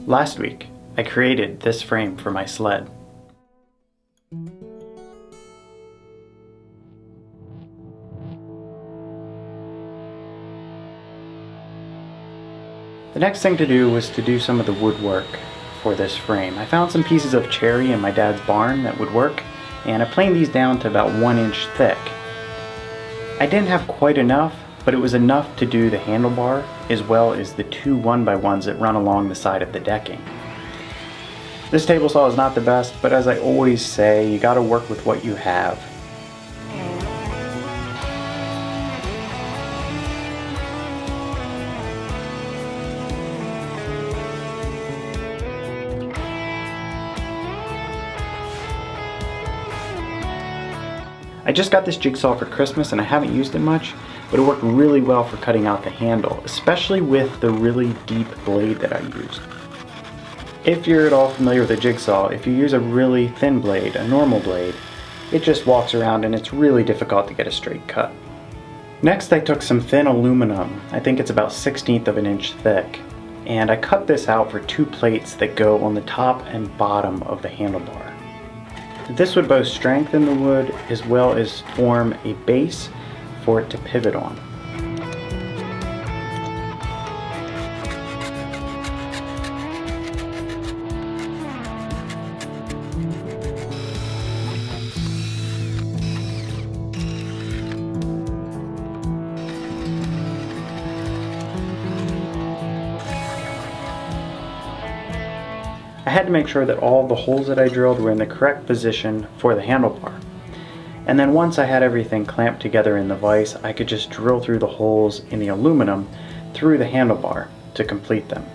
Last week, I created this frame for my sled. The next thing to do was to do some of the woodwork for this frame. I found some pieces of cherry in my dad's barn that would work, and I planed these down to about 1 inch thick. I didn't have quite enough, but it was enough to do the handlebar as well as the 2 1x1s that run along the side of the decking. This table saw is not the best, but as I always say, you gotta work with what you have. I just got this jigsaw for Christmas and I haven't used it much, but it worked really well for cutting out the handle, especially with the really deep blade that I used. If you're at all familiar with a jigsaw, if you use a really thin blade, a normal blade, it just walks around and it's really difficult to get a straight cut. Next I took some thin aluminum, I think it's about 1/16 of an inch thick, and I cut this out for 2 plates that go on the top and bottom of the handlebar. This would both strengthen the wood as well as form a base for it to pivot on. I had to make sure that all the holes that I drilled were in the correct position for the handlebar. And then once I had everything clamped together in the vise, I could just drill through the holes in the aluminum through the handlebar to complete them.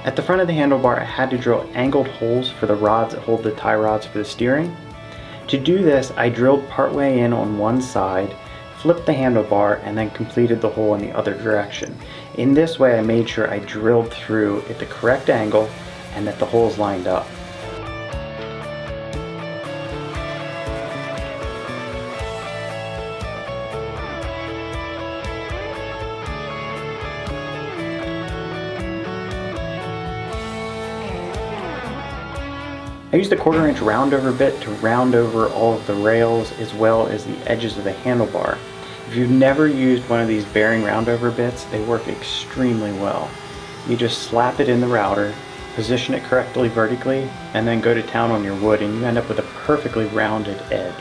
At the front of the handlebar, I had to drill angled holes for the rods that hold the tie rods for the steering. To do this, I drilled partway in on one side, flipped the handlebar, and then completed the hole in the other direction. In this way, I made sure I drilled through at the correct angle and that the holes lined up. I used a 1/4 inch roundover bit to round over all of the rails as well as the edges of the handlebar. If you've never used one of these bearing roundover bits, they work extremely well. You just slap it in the router, position it correctly vertically, and then go to town on your wood and you end up with a perfectly rounded edge.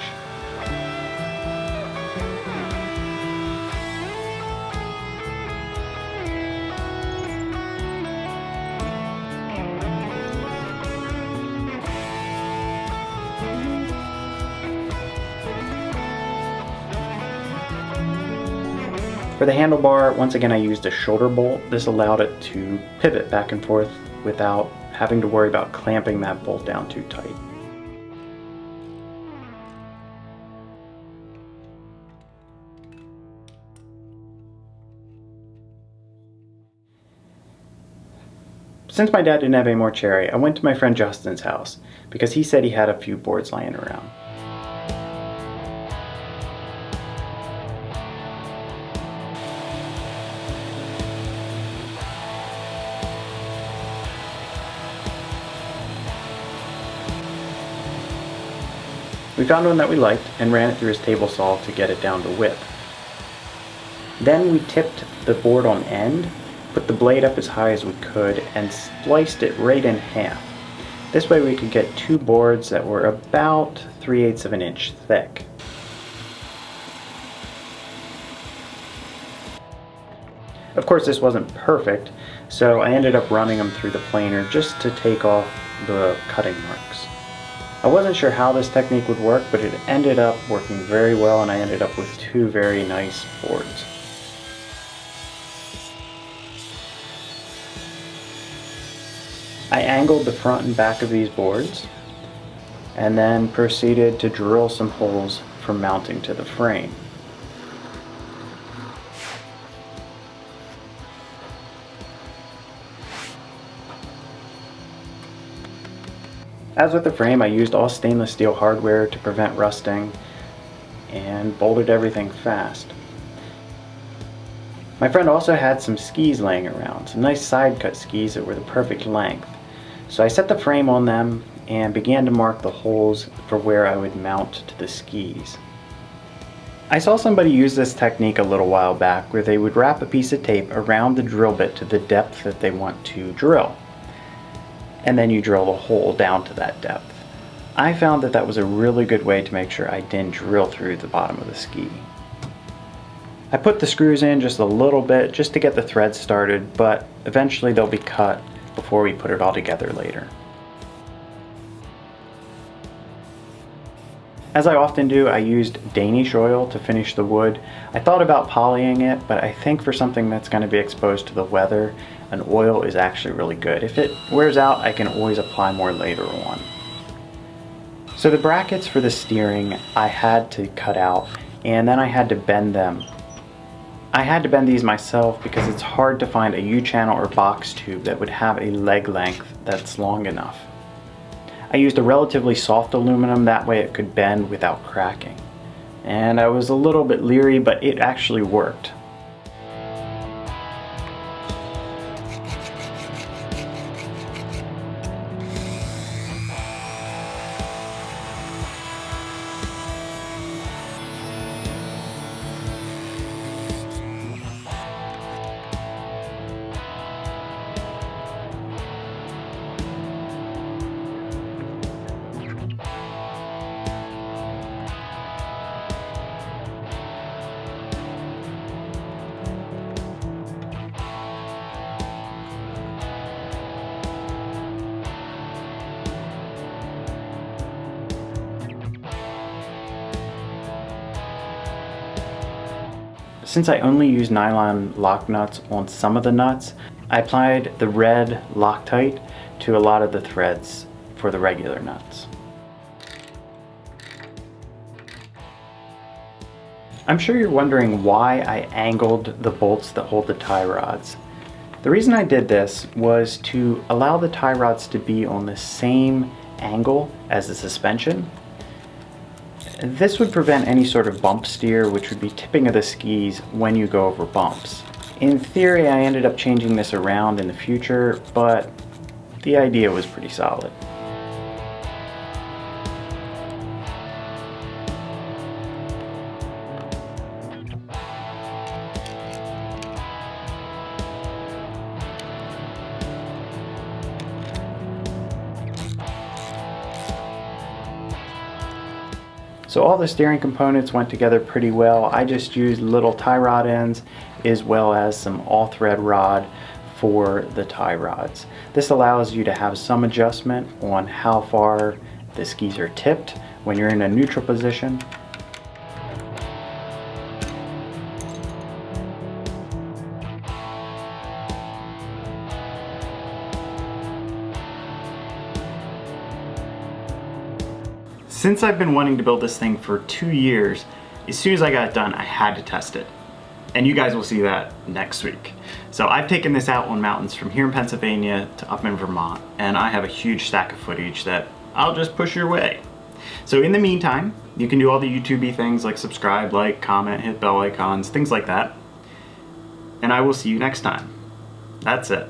For the handlebar, once again I used a shoulder bolt. This allowed it to pivot back and forth without having to worry about clamping that bolt down too tight. Since my dad didn't have any more cherry, I went to my friend Justin's house because he said he had a few boards lying around. We found one that we liked and ran it through his table saw to get it down to width. Then we tipped the board on end, put the blade up as high as we could, and spliced it right in half. This way we could get 2 boards that were about 3/8 of an inch thick. Of course this wasn't perfect, so I ended up running them through the planer just to take off the cutting marks. I wasn't sure how this technique would work, but it ended up working very well and I ended up with 2 very nice boards. I angled the front and back of these boards, and then proceeded to drill some holes for mounting to the frame. As with the frame, I used all stainless steel hardware to prevent rusting and bolted everything fast. My friend also had some skis laying around, some nice side cut skis that were the perfect length. So I set the frame on them and began to mark the holes for where I would mount to the skis. I saw somebody use this technique a little while back where they would wrap a piece of tape around the drill bit to the depth that they want to drill. And then you drill the hole down to that depth. I found that that was a really good way to make sure I didn't drill through the bottom of the ski. I put the screws in just a little bit just to get the threads started, but eventually they'll be cut before we put it all together later. As I often do, I used Danish Oil to finish the wood. I thought about polying it, but I think for something that's going to be exposed to the weather, an oil is actually really good. If it wears out, I can always apply more later on. So the brackets for the steering I had to cut out, and then I had to bend them. I had to bend these myself because it's hard to find a U-channel or box tube that would have a leg length that's long enough. I used a relatively soft aluminum, that way it could bend without cracking. And I was a little bit leery, but it actually worked. Since I only use nylon lock nuts on some of the nuts, I applied the red Loctite to a lot of the threads for the regular nuts. I'm sure you're wondering why I angled the bolts that hold the tie rods. The reason I did this was to allow the tie rods to be on the same angle as the suspension. This would prevent any sort of bump steer, which would be tipping of the skis when you go over bumps. In theory, I ended up changing this around in the future, but the idea was pretty solid. So all the steering components went together pretty well. I just used little tie rod ends as well as some all-thread rod for the tie rods. This allows you to have some adjustment on how far the skis are tipped when you're in a neutral position. Since I've been wanting to build this thing for 2 years, as soon as I got it done, I had to test it. And you guys will see that next week. So I've taken this out on mountains from here in Pennsylvania to up in Vermont, and I have a huge stack of footage that I'll just push your way. So in the meantime, you can do all the YouTube-y things like subscribe, like, comment, hit bell icons, things like that. And I will see you next time. That's it.